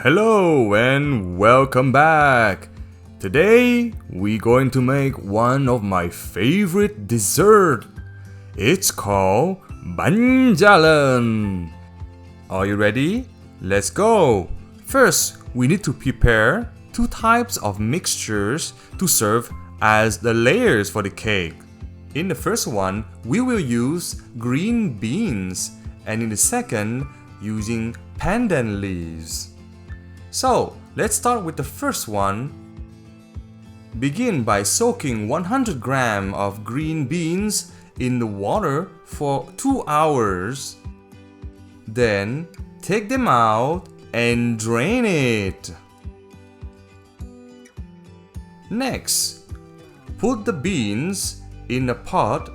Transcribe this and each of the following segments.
Hello and welcome back. Today we're going to make one of my favorite dessert. It's called Bánh Da Lợn. Are you ready? Let's go. First, we need to prepare two types of mixtures to serve as the layers for the cake. In the first one, we will use green beans, and in the second, using pandan leaves. So, let's start with the first one. Begin by soaking 100 grams of green beans in the water for 2 hours. Then, take them out and drain it. Next, put the beans in a pot.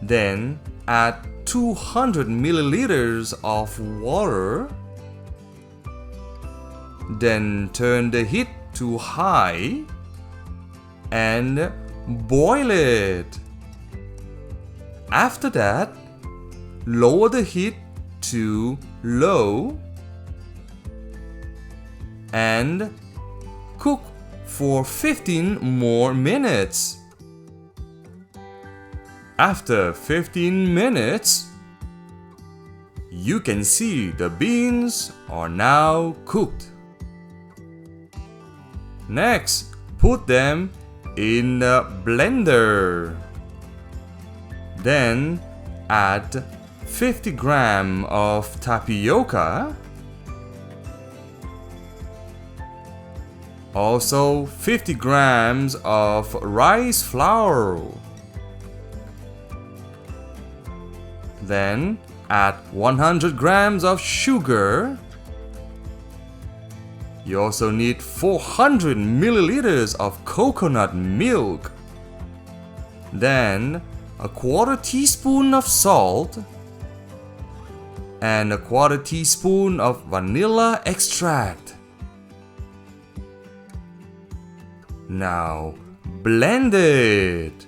Then, add 200 milliliters of water. Then turn the heat to high and boil it. After that, lower the heat to low and cook for 15 more minutes. After 15 minutes, you can see the beans are now cooked. Next, put them in the blender. Then, add 50 grams of tapioca. Also, 50 grams of rice flour. Then, add 100 grams of sugar. You also need 400 milliliters of coconut milk. Then, a quarter teaspoon of salt and a quarter teaspoon of vanilla extract. Now, blend it.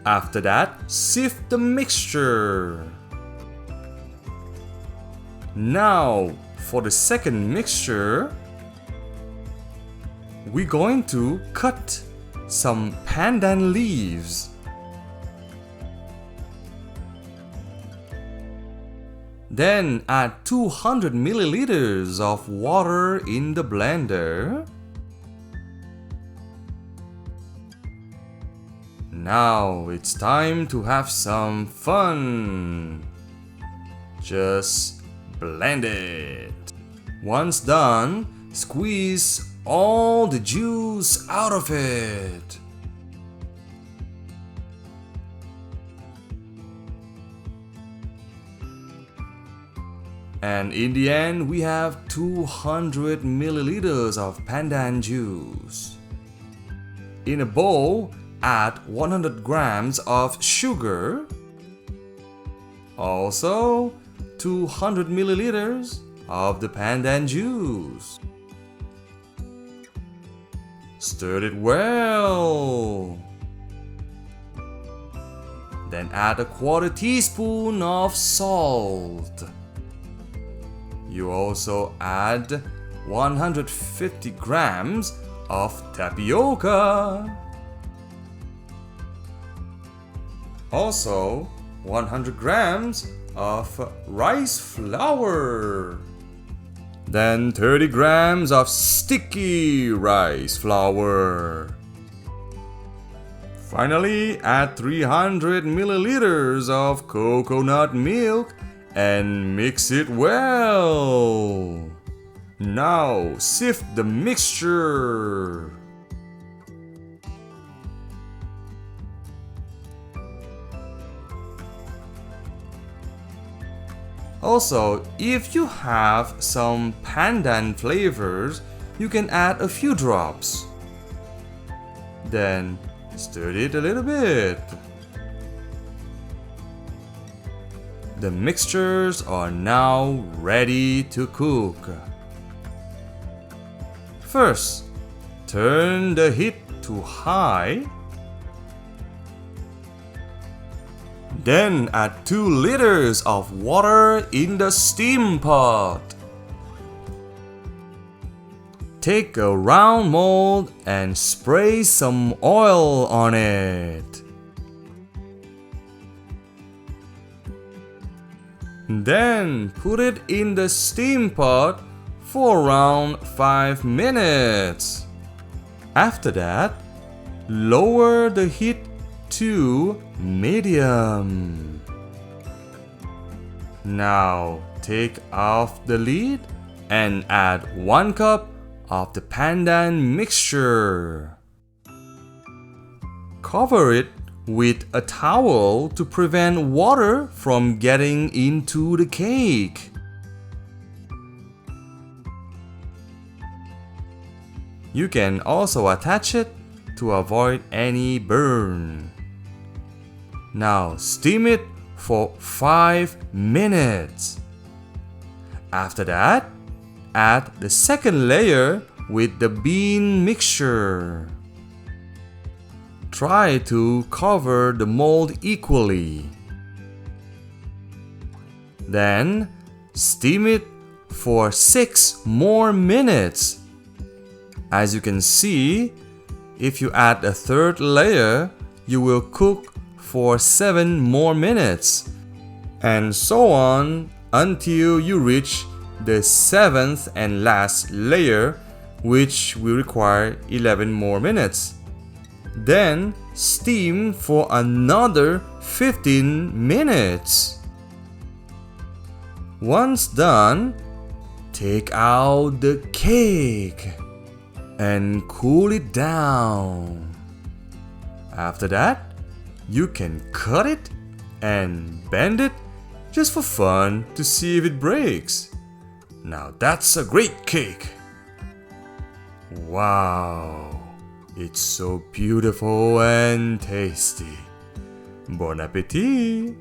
After that, sift the mixture. Now, for the second mixture, we're going to cut some pandan leaves. Then add 200 milliliters of water in the blender. Now it's time to have some fun. Just blend it. Once done, squeeze all the juice out of it. And in the end, we have 200 milliliters of pandan juice. In a bowl, add 100 grams of sugar. Also, 200 milliliters of the pandan juice. Stir it well. Then add a quarter teaspoon of salt. You also add 150 grams of tapioca. Also, 100 grams of rice flour. Then 30 grams of sticky rice flour. Finally, add 300 milliliters of coconut milk and mix it well. Now, sift the mixture. Also, if you have some pandan flavors, you can add a few drops. Then, stir it a little bit. The mixtures are now ready to cook. First, turn the heat to high. Then add 2 liters of water in the steam pot. Take a round mold and spray some oil on it. Then put it in the steam pot for around 5 minutes. After that, lower the heat to medium. Now take off the lid and add 1 cup of the pandan mixture. Cover it with a towel to prevent water from getting into the cake. You can also attach it to avoid any burn. Now steam it for 5 minutes. After that, add the second layer with the bean mixture. Try to cover the mold equally. Then steam it for 6 more minutes. As you can see, if you add a third layer, you will cook for 7 more minutes, and so on until you reach the 7th and last layer, which will require 11 more minutes. Then steam for another 15 minutes. Once done, take out the cake and cool it down. After that, you can cut it and bend it just for fun to see if it breaks. Now that's a great cake. Wow, it's so beautiful and tasty. Bon appétit!